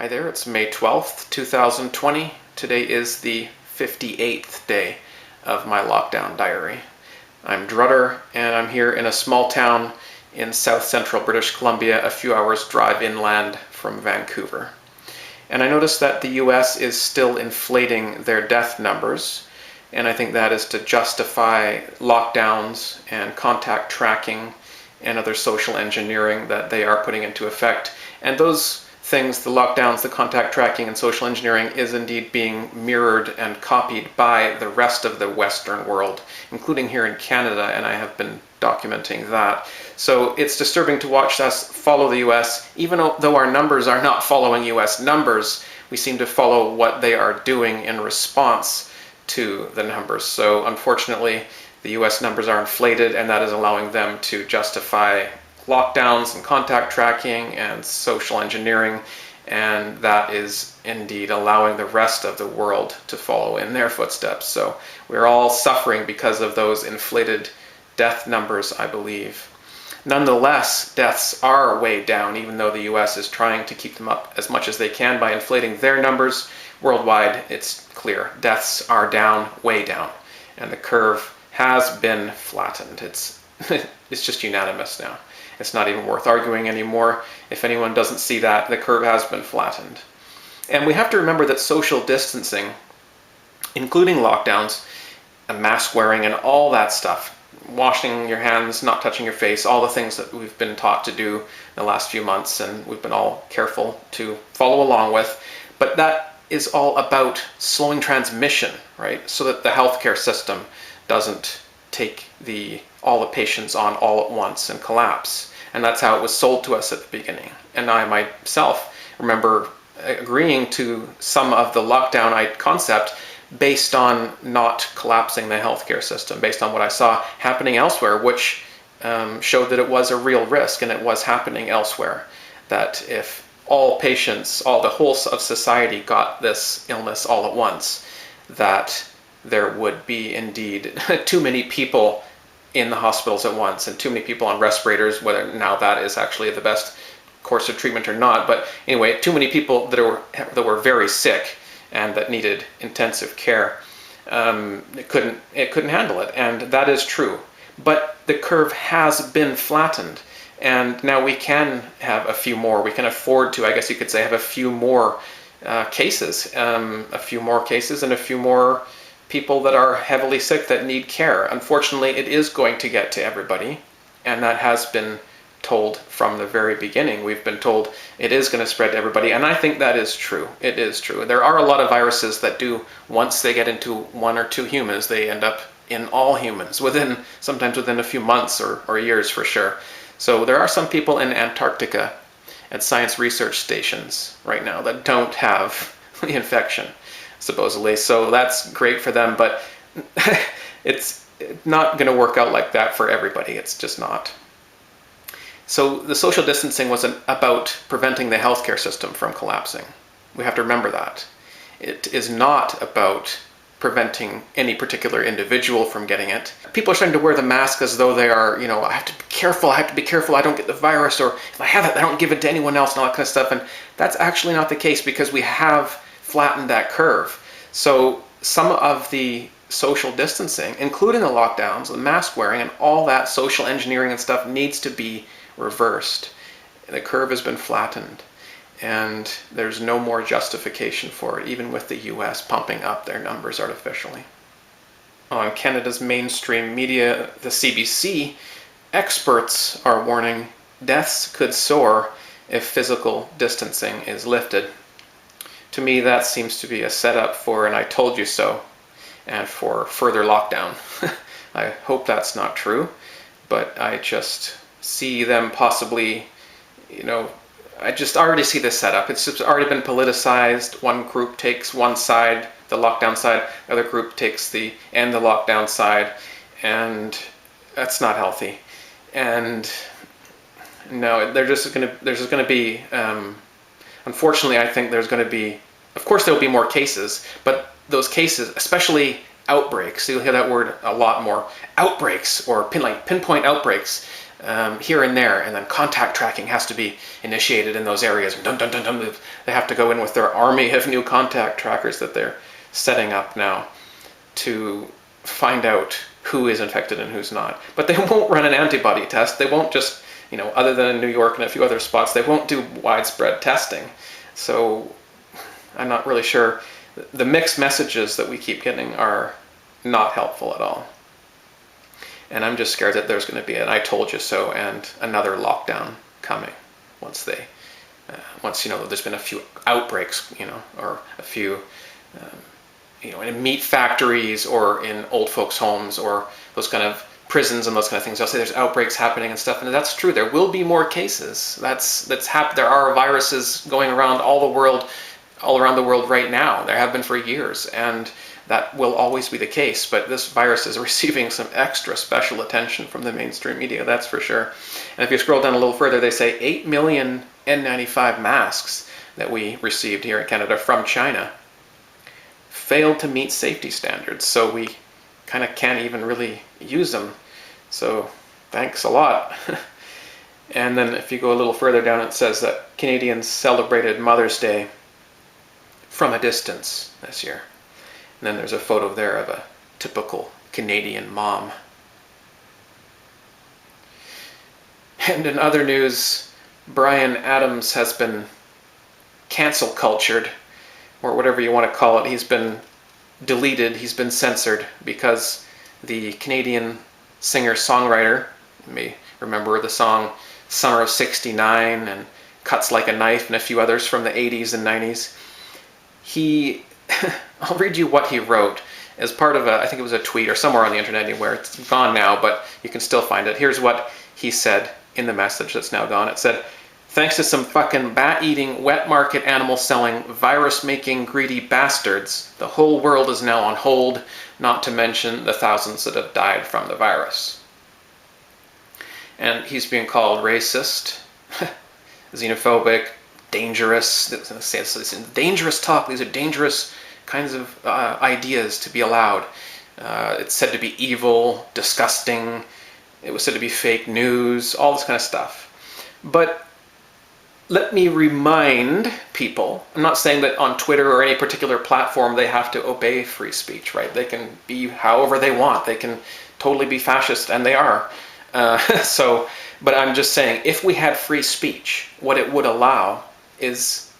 Hi there, it's May 12th, 2020. Today is the 58th day of my lockdown diary. I'm Drutter, and I'm here in a small town in south central British Columbia, a few hours drive inland from Vancouver. And I noticed that the US is still inflating their death numbers, and I think that is to justify lockdowns and contact tracking and other social engineering that they are putting into effect. And those things, the lockdowns, the contact tracking, and social engineering, is indeed being mirrored and copied by the rest of the Western world, including here in Canada, and I have been documenting that. So it's disturbing to watch us follow the US, even though our numbers are not following US numbers, we seem to follow what they are doing in response to the numbers. So unfortunately, the US numbers are inflated, and that is allowing them to justify lockdowns and contact tracking and social engineering, and that is indeed allowing the rest of the world to follow in their footsteps. So we're all suffering because of those inflated death numbers, I believe. Nonetheless, deaths are way down, even though the US is trying to keep them up as much as they can by inflating their numbers. Worldwide, it's clear. Deaths are down, way down, and the curve has been flattened. It's just unanimous now. It's not even worth arguing anymore. If anyone doesn't see that, the curve has been flattened. And we have to remember that social distancing, including lockdowns, and mask wearing, and all that stuff, washing your hands, not touching your face, all the things that we've been taught to do in the last few months, and we've been all careful to follow along with. But that is all about slowing transmission, right? So that the healthcare system doesn't take all the patients on all at once and collapse. And that's how it was sold to us at the beginning. And I myself remember agreeing to some of the lockdown concept based on not collapsing the healthcare system, based on what I saw happening elsewhere, which showed that it was a real risk, and it was happening elsewhere. That if all patients, the whole of society got this illness all at once, that there would be indeed too many people in the hospitals at once, and too many people on respirators, whether now that is actually the best course of treatment or not. But anyway, too many people that were very sick and that needed intensive care. It couldn't handle it, and that is true. But the curve has been flattened, and now we can have a few more. We can afford to, I guess you could say, have a few more cases, and a few more people that are heavily sick that need care. Unfortunately, it is going to get to everybody, and that has been told from the very beginning. We've been told it is going to spread to everybody, and I think that is true. It is true. There are a lot of viruses that do, once they get into one or two humans, they end up in all humans, sometimes within a few months or years for sure. So there are some people in Antarctica at science research stations right now that don't have the infection, supposedly. So that's great for them, but it's not going to work out like that for everybody. It's just not. So the social distancing wasn't about preventing the healthcare system from collapsing. We have to remember that. It is not about preventing any particular individual from getting it. People are starting to wear the mask as though they are, I have to be careful, I don't get the virus, or if I have it, I don't give it to anyone else, and all that kind of stuff. And that's actually not the case, because we have flattened that curve. So some of the social distancing, including the lockdowns, the mask wearing, and all that social engineering and stuff, needs to be reversed. The curve has been flattened, and there's no more justification for it, even with the US pumping up their numbers artificially. On Canada's mainstream media, the CBC, experts are warning deaths could soar if physical distancing is lifted. To me, that seems to be a setup for an "I told you so" and for further lockdown. I hope that's not true, but I just see them possibly, I just already see this setup. It's already been politicized. One group takes one side, the lockdown side, the other group takes the lockdown side, and that's not healthy. And no, there's just going to be, unfortunately, I think there's going to be, of course there'll be more cases, but those cases, especially outbreaks, you'll hear that word a lot more, outbreaks, or pinpoint outbreaks, here and there, and then contact tracking has to be initiated in those areas. Dun, dun, dun, dun, they have to go in with their army of new contact trackers that they're setting up now to find out who is infected and who's not. But they won't run an antibody test. They won't just, other than in New York and a few other spots, they won't do widespread testing. So I'm not really sure. The mixed messages that we keep getting are not helpful at all. And I'm just scared that there's going to be an "I told you so" and another lockdown coming once there's been a few outbreaks, or a few, in meat factories or in old folks' homes or those kind of prisons and those kind of things. They'll say there's outbreaks happening and stuff, and that's true. There will be more cases. There are viruses going around all around the world right now. There have been for years, and that will always be the case, but this virus is receiving some extra special attention from the mainstream media, that's for sure. And if you scroll down a little further, they say 8 million N95 masks that we received here in Canada from China failed to meet safety standards, so we kind of can't even really use them. So thanks a lot. And then if you go a little further down, it says that Canadians celebrated Mother's Day from a distance this year. And then there's a photo there of a typical Canadian mom. And in other news, Bryan Adams has been cancel cultured, or whatever you want to call it. He's been deleted, he's been censored, because the Canadian singer-songwriter, you may remember the song Summer of '69 and Cuts Like a Knife and a few others from the 80s and 90s. I'll read you what he wrote as part of I think it was a tweet or somewhere on the internet anywhere. It's gone now, but you can still find it. Here's what he said in the message that's now gone. It said, "Thanks to some fucking bat-eating, wet market animal-selling, virus-making, greedy bastards, the whole world is now on hold, not to mention the thousands that have died from the virus." And he's being called racist, xenophobic, dangerous. This is dangerous talk. These are dangerous kinds of ideas to be allowed. It's said to be evil, disgusting. It was said to be fake news, all this kind of stuff. But let me remind people, I'm not saying that on Twitter or any particular platform they have to obey free speech, right? They can be however they want. They can totally be fascist, and they are. But I'm just saying, if we had free speech, what it would allow is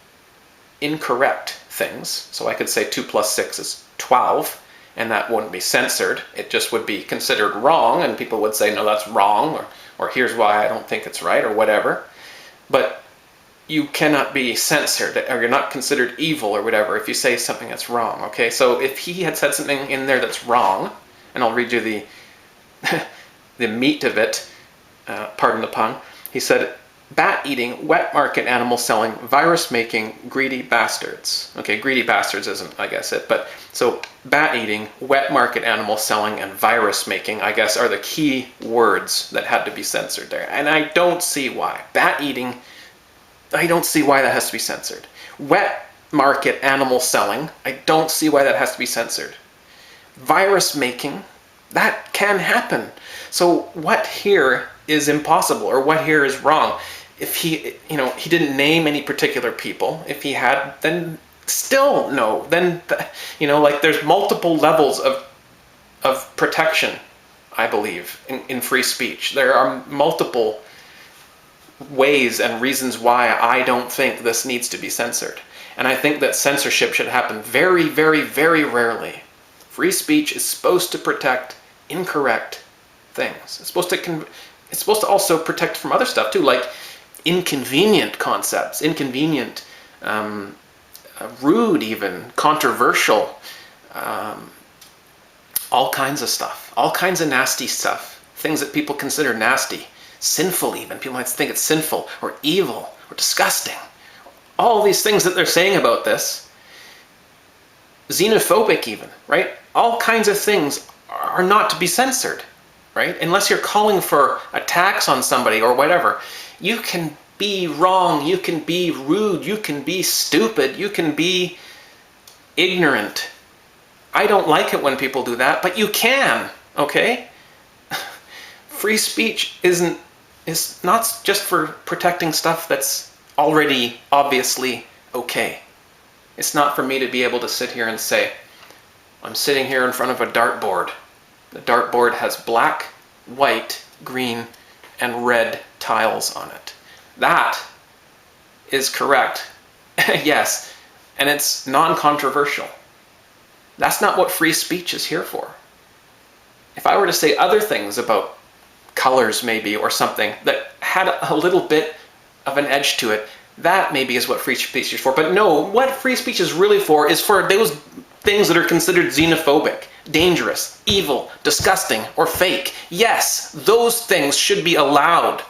incorrect things. So I could say 2 + 6 is 12, and that wouldn't be censored. It just would be considered wrong, and people would say, no, that's wrong, or here's why I don't think it's right, or whatever. But you cannot be censored, or you're not considered evil or whatever if you say something that's wrong, okay? So if he had said something in there that's wrong, and I'll read you the the meat of it, pardon the pun, he said, "Bat-eating, wet market animal selling, virus-making, greedy bastards." Okay, greedy bastards isn't, I guess, it, but so bat-eating, wet market animal selling, and virus-making, I guess, are the key words that had to be censored there. And I don't see why. Bat-eating, I don't see why that has to be censored. Wet market animal selling, I don't see why that has to be censored. Virus-making, that can happen. So what here is impossible, or what here is wrong? If he didn't name any particular people. If he had, then still no. Then, there's multiple levels of protection, I believe, in free speech. There are multiple ways and reasons why I don't think this needs to be censored. And I think that censorship should happen very, very, very rarely. Free speech is supposed to protect incorrect things. It's supposed to also protect from other stuff too, like inconvenient concepts, inconvenient, rude even, controversial, all kinds of stuff, all kinds of nasty stuff, things that people consider nasty, sinful even. People might think it's sinful or evil or disgusting. All these things that they're saying about this, xenophobic even, right? All kinds of things are not to be censored, right? Unless you're calling for attacks on somebody or whatever. You can be wrong, you can be rude, you can be stupid, you can be ignorant. I don't like it when people do that, but you can, okay? Free speech isn't is not just for protecting stuff that's already obviously okay. It's not for me to be able to sit here and say, I'm sitting here in front of a dartboard. The dartboard has black, white, green, and red tiles on it. That is correct. Yes, and it's non-controversial. That's not what free speech is here for. If I were to say other things about colors maybe or something that had a little bit of an edge to it, that maybe is what free speech is for. But no, what free speech is really for is for those things that are considered xenophobic, dangerous, evil, disgusting, or fake. Yes, those things should be allowed.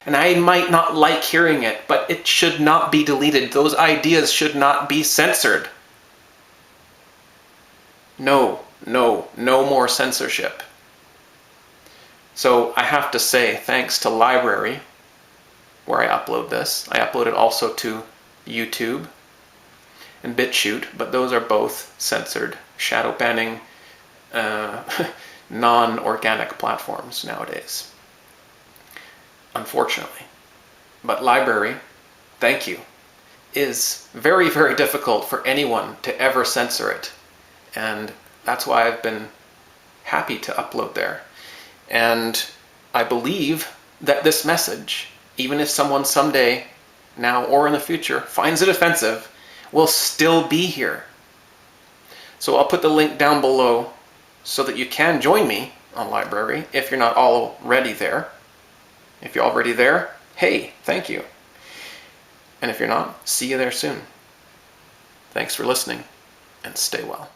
And I might not like hearing it, but it should not be deleted. Those ideas should not be censored. No, no, no more censorship. So I have to say thanks to LBRY, where I upload this. I upload it also to YouTube and BitChute, but those are both censored, shadow banning, non-organic platforms nowadays, unfortunately. But LBRY, thank you, is very, very difficult for anyone to ever censor it. And that's why I've been happy to upload there. And I believe that this message, even if someone someday, now or in the future, finds it offensive, will still be here. So I'll put the link down below so that you can join me on LBRY if you're not already there. If you're already there, hey, thank you. And if you're not, see you there soon. Thanks for listening, and stay well.